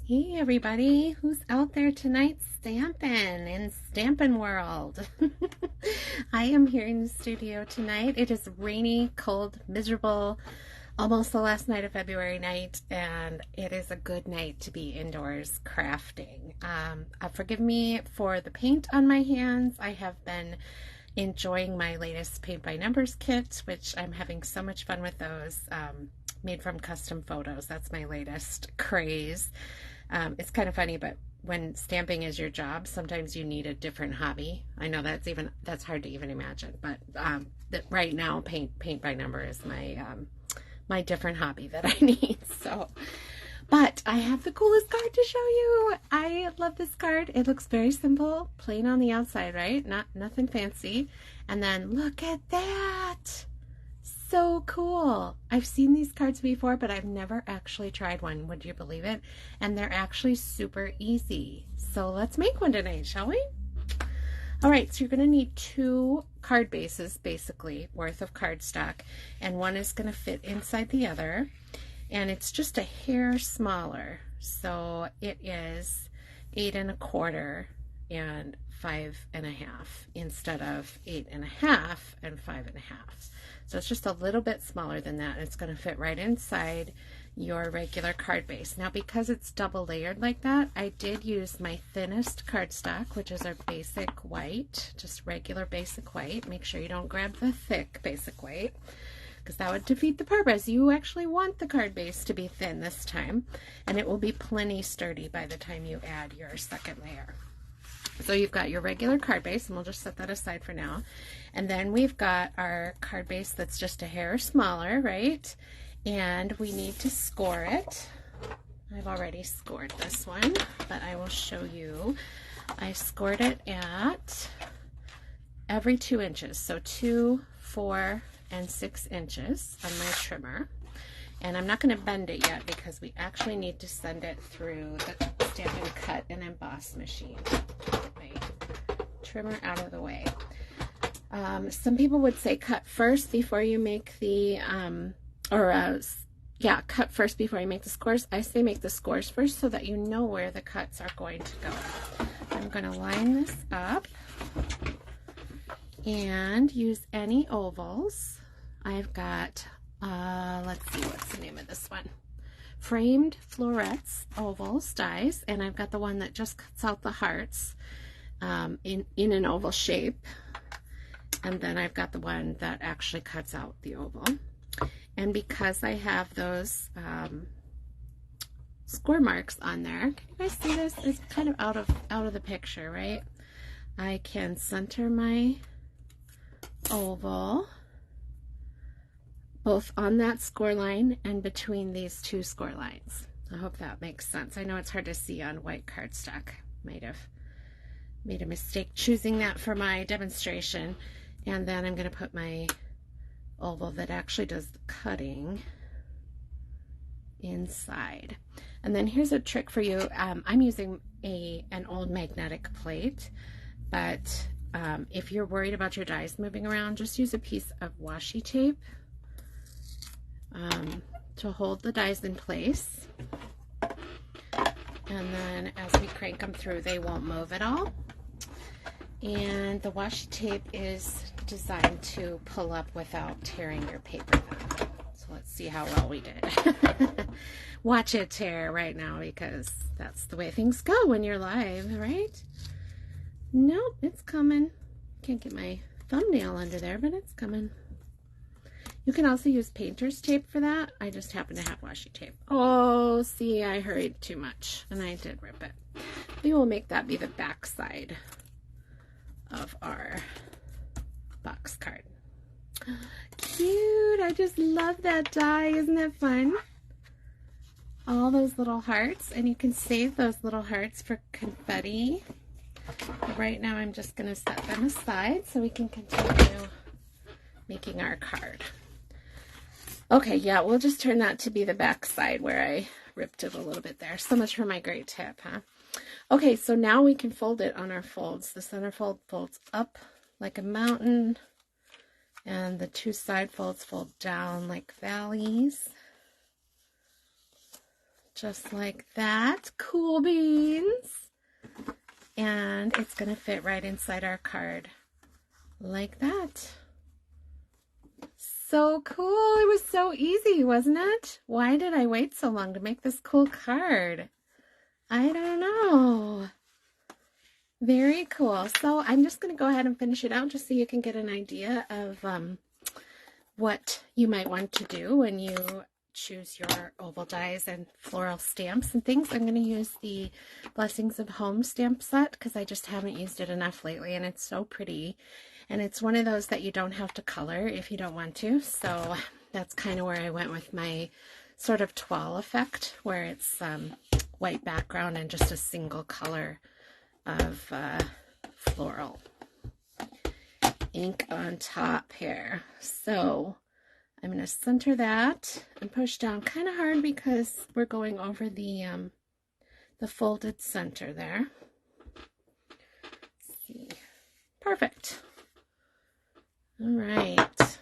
Hey everybody, who's out there tonight stamping in Stampin' World? I am here in the studio tonight. It is rainy, cold, miserable, almost the last night of February night, and it is a good night to be indoors crafting. Forgive me for the paint on my hands. I have been enjoying my latest Paint by Numbers kit, which I'm having so much fun with those. Made from custom photos. That's my latest craze. It's kind of funny, but when stamping is your job, sometimes you need a different hobby. I know that's hard to even imagine, but right now, paint by number is my different hobby that I need. So, but I have the coolest card to show you. I love this card. It looks very simple, plain on the outside, right? Nothing fancy. And then look at that. So cool. I've seen these cards before, but I've never actually tried one. Would you believe it? And they're actually super easy. So let's make one tonight, shall we? All right, so you're going to need 2 card bases, basically, worth of cardstock, and one is going to fit inside the other, and it's just a hair smaller. So it is 8 1/4 and 5 1/2 instead of 8 1/2 and 5 1/2. So it's just a little bit smaller than that. It's going to fit right inside your regular card base. Now, because it's double layered like that, I did use my thinnest cardstock, which is our basic white, just regular basic white. Make sure you don't grab the thick basic white, because that would defeat the purpose. You actually want the card base to be thin this time, and it will be plenty sturdy by the time you add your second layer. So you've got your regular card base, and we'll just set that aside for now. And then we've got our card base that's just a hair smaller, right? And we need to score it. I've already scored this one, but I will show you. I scored it at every 2 inches. So 2, 4, and 6 inches on my trimmer. And I'm not going to bend it yet because we actually need to send it through the Stampin' Cut and Emboss machine. Get my trimmer out of the way. Some people would say cut first before you make the, cut first before you make the scores. I say make the scores first so that you know where the cuts are going to go. I'm going to line this up and use any ovals. I've got let's see, what's the name of this one? Framed Florets Ovals dies, and I've got the one that just cuts out the hearts in an oval shape, and then I've got the one that actually cuts out the oval. And because I have those score marks on there, can you guys see this? It's kind of out of the picture, right? I can center my oval both on that score line and between these 2 score lines. I hope that makes sense. I know it's hard to see on white cardstock. Might have made a mistake choosing that for my demonstration. And then I'm going to put my oval that actually does the cutting inside. And then here's a trick for you. I'm using an old magnetic plate, but if you're worried about your dies moving around, just use a piece of washi tape to hold the dies in place, and then as we crank them through, they won't move at all. And the washi tape is designed to pull up without tearing your paper down. So let's see how well we did. Watch it tear right now, because that's the way things go when you're live, right? Nope, it's coming. Can't get my thumbnail under there, but it's coming. You can also use painter's tape for that. I just happen to have washi tape. Oh, see, I hurried too much, and I did rip it. We will make that be the back side of our box card. Cute! I just love that die. Isn't that fun? All those little hearts, and you can save those little hearts for confetti. Right now, I'm just going to set them aside so we can continue making our card. Okay, yeah, we'll just turn that to be the back side where I ripped it a little bit there. So much for my great tip, huh? Okay, so now we can fold it on our folds. The center fold folds up like a mountain, and the 2 side folds fold down like valleys. just like that. Cool beans. And it's going to fit right inside our card like that. So cool. It was so easy, wasn't it? Why did I wait so long to make this cool card? I don't know. Very cool. So I'm just going to go ahead and finish it out just so you can get an idea of what you might want to do when you choose your oval dies and floral stamps and things. I'm going to use the Blessings of Home stamp set because I just haven't used it enough lately, and it's so pretty. And it's one of those that you don't have to color if you don't want to. So that's kind of where I went with my sort of toile effect, where it's white background and just a single color of floral ink on top here. So I'm going to center that and push down kind of hard because we're going over the folded center there. Let's see. Perfect. All right.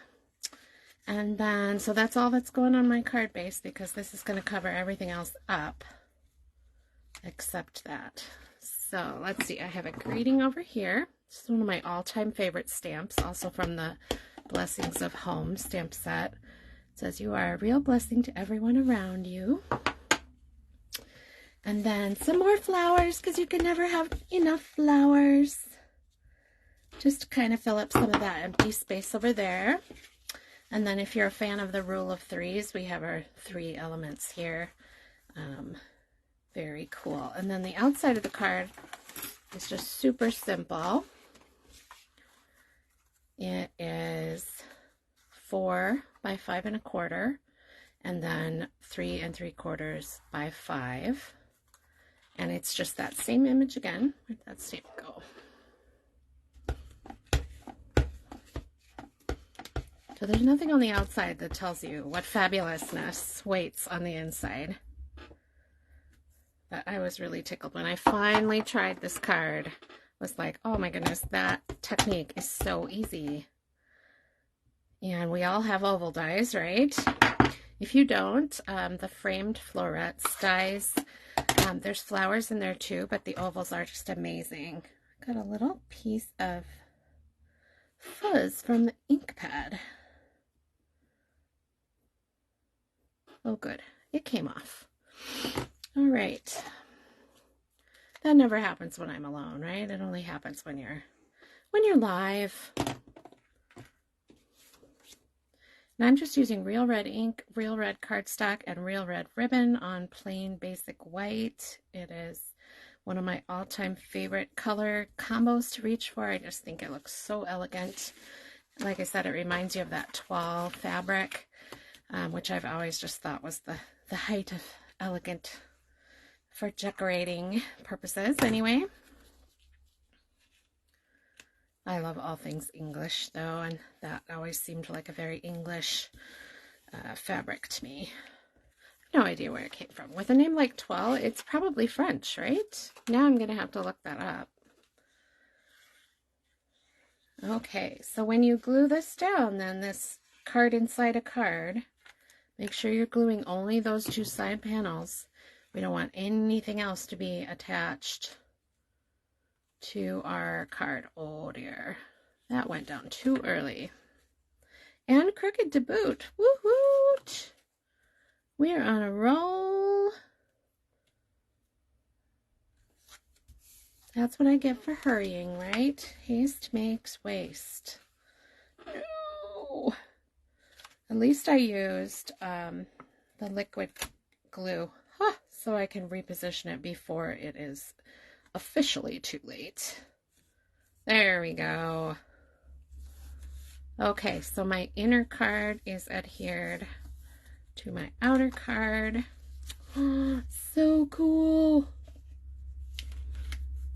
And then, so that's all that's going on my card base because this is going to cover everything else up except that. So let's see, I have a greeting over here. This is one of my all-time favorite stamps, also from the Blessings of Home stamp set. It says, "You are a real blessing to everyone around you." And then some more flowers, because you can never have enough flowers. Just to kind of fill up some of that empty space over there. And then if you're a fan of the rule of threes, we have our 3 elements here. Very cool. And then the outside of the card is just super simple. It is 4 by 5 1/4, and then 3 3/4 by 5. And it's just that same image again. Where'd that stamp go? So there's nothing on the outside that tells you what fabulousness waits on the inside. But I was really tickled when I finally tried this card. I was like, oh my goodness, that technique is so easy. And we all have oval dies, right? If you don't, the framed florets dies, there's flowers in there too, but the ovals are just amazing. Got a little piece of fuzz from the ink pad. Oh good, it came off. All right. That never happens when I'm alone, right? It only happens when you're live. And I'm just using real red ink, real red cardstock, and real red ribbon on plain basic white. It is one of my all-time favorite color combos to reach for. I just think it looks so elegant. Like I said, it reminds you of that toile fabric, which I've always just thought was the height of elegant for decorating purposes. Anyway, I love all things English though, and that always seemed like a very English fabric to me. I have no idea where it came from. With a name like Toile, it's probably French, right? Now I'm gonna have to look that up. Okay, so when you glue this down, then this card inside a card, make sure you're gluing only those 2 side panels. We don't want anything else to be attached to our card. Oh dear, that went down too early. And crooked to boot. Woo-hoo! We are on a roll. That's what I get for hurrying, right? Haste makes waste. No. At least I used the liquid glue. Huh, so I can reposition it before it is officially too late. There we go. Okay, so my inner card is adhered to my outer card. Oh, so cool.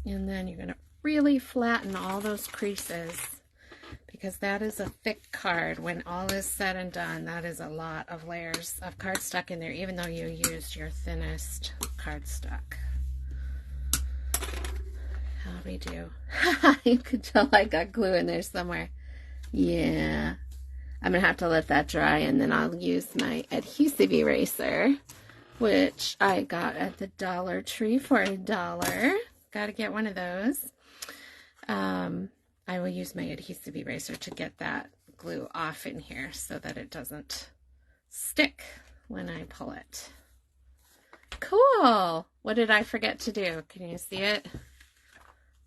And then you're going to really flatten all those creases, because that is a thick card. When all is said and done, that is a lot of layers of cardstock in there, even though you used your thinnest cardstock. How'd we do? You could tell I got glue in there somewhere. Yeah. I'm going to have to let that dry, and then I'll use my adhesive eraser which I got at the Dollar Tree for $1. Got to get one of those. I will use my adhesive eraser to get that glue off in here so that it doesn't stick when I pull it. Cool! What did I forget to do? Can you see it?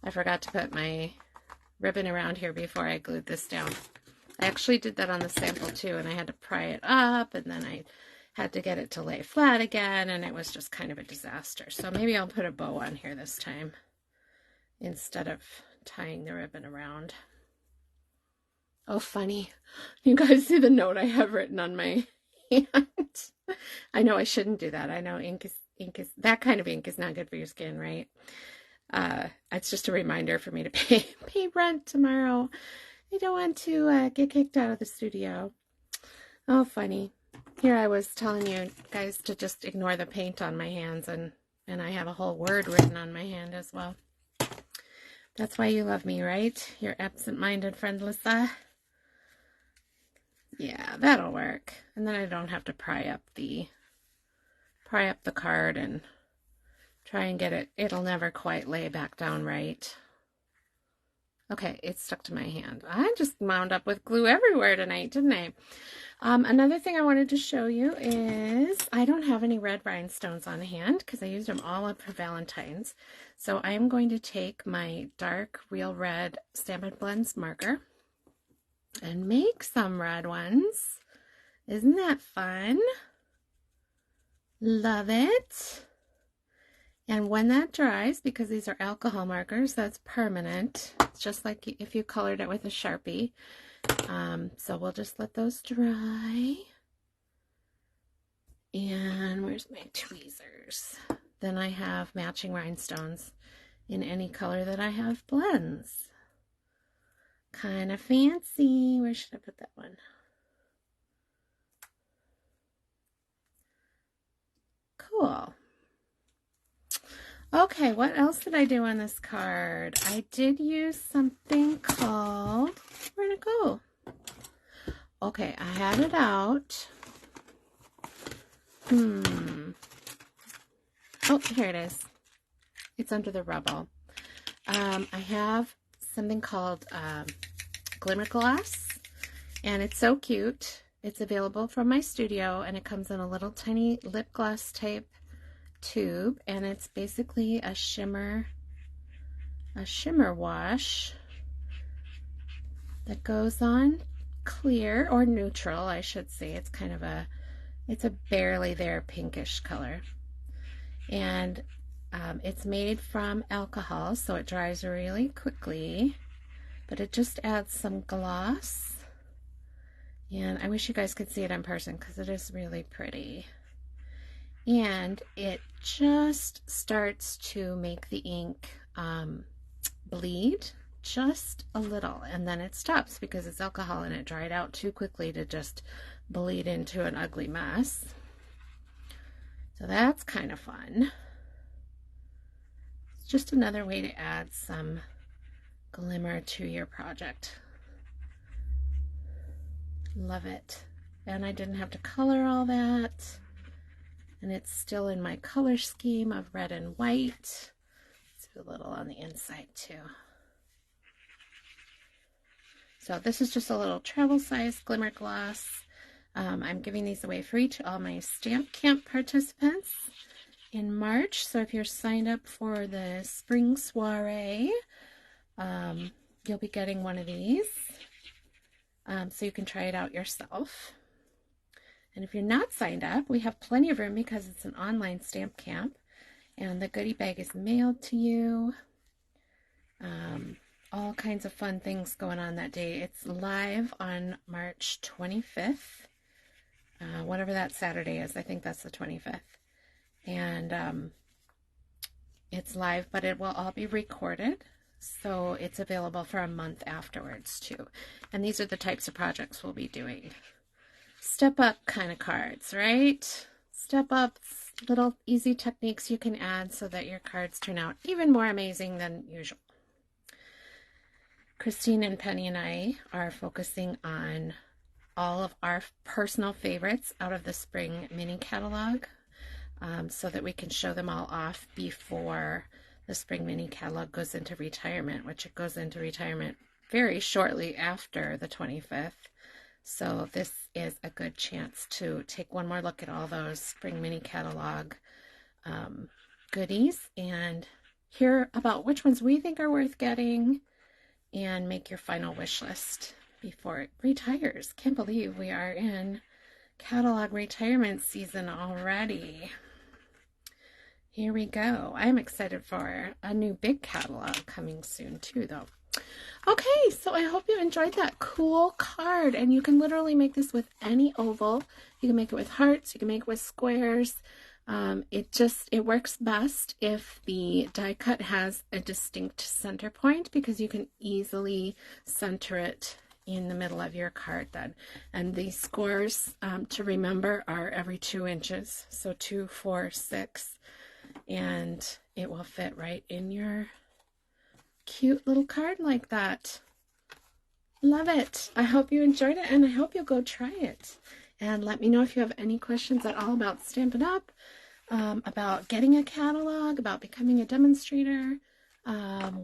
I forgot to put my ribbon around here before I glued this down. I actually did that on the sample too, and I had to pry it up, and then I had to get it to lay flat again, and it was just kind of a disaster. So maybe I'll put a bow on here this time instead of tying the ribbon around. Oh, funny. You guys see the note I have written on my hand? I know I shouldn't do that. I know ink is that kind of ink is not good for your skin, right? It's just a reminder for me to pay rent tomorrow. I don't want to get kicked out of the studio. Oh, funny. Here I was telling you guys to just ignore the paint on my hands, and I have a whole word written on my hand as well. That's why you love me, right? Your absent-minded friend, Lyssa. Yeah, that'll work. And then I don't have to pry up the card and try and get it. It'll never quite lay back down right. Okay, it's stuck to my hand. I just wound up with glue everywhere tonight, didn't I? Another thing I wanted to show you is I don't have any red rhinestones on hand because I used them all up for Valentine's. So I am going to take my dark Real Red Stampin' Blends marker and make some red ones. Isn't that fun? Love it. And when that dries, because these are alcohol markers, that's permanent. It's just like if you colored it with a Sharpie. So we'll just let those dry. And where's my tweezers? Then I have matching rhinestones in any color that I have blends. Kind of fancy. Where should I put that one? Cool. Okay, what else did I do on this card? I did use something called, where'd it go? Okay, I had it out. Oh, here it is. It's under the rubble. I have something called Glimmer Gloss, and it's so cute. It's available from my studio, and it comes in a little tiny lip gloss type tube, and it's basically a shimmer wash that goes on clear or neutral, I should say. It's kind of it's a barely there pinkish color, and it's made from alcohol, so it dries really quickly, but it just adds some gloss. And I wish you guys could see it in person because it is really pretty. And it just starts to make the ink bleed just a little, and then it stops because it's alcohol and it dried out too quickly to just bleed into an ugly mess. So that's kind of fun. It's just another way to add some glimmer to your project. Love it. And I didn't have to color all that. And it's still in my color scheme of red and white. Let's do a little on the inside too. So this is just a little travel size glimmer gloss. I'm giving these away free to all my Stamp Camp participants in March. So if you're signed up for the spring soiree, you'll be getting one of these. So you can try it out yourself. And if you're not signed up, we have plenty of room because it's an online stamp camp, and the goodie bag is mailed to you. All kinds of fun things going on that day. It's live on March 25th, whatever that Saturday is. I think that's the 25th. And it's live, but it will all be recorded. So it's available for a month afterwards too. And these are the types of projects we'll be doing. Step up kind of cards, right? Step ups, little easy techniques you can add so that your cards turn out even more amazing than usual. Christine and Penny and I are focusing on all of our personal favorites out of the spring mini catalog. so that we can show them all off before the Spring Mini Catalog goes into retirement, which it goes into retirement very shortly after the 25th. So this is a good chance to take one more look at all those Spring Mini Catalog goodies and hear about which ones we think are worth getting and make your final wish list before it retires. Can't believe we are in catalog retirement season already. Here we go. I'm excited for a new big catalog coming soon too, though. Okay, so I hope you enjoyed that cool card, and you can literally make this with any oval. You can make it with hearts, you can make it with squares. It works best if the die cut has a distinct center point, because you can easily center it in the middle of your card then. And the scores to remember are every 2 inches, so 2, 4, 6, and it will fit right in your cute little card like that. Love it. I hope you enjoyed it, and I hope you'll go try it. And let me know if you have any questions at all about Stampin' Up, about getting a catalog, about becoming a demonstrator,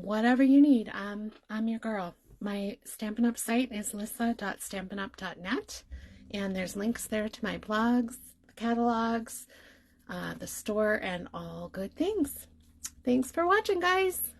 whatever you need. I'm your girl. My Stampin' Up site is lyssa.stampinup.net, and there's links there to my blogs, the catalogs, the store, and all good things. Thanks for watching, guys.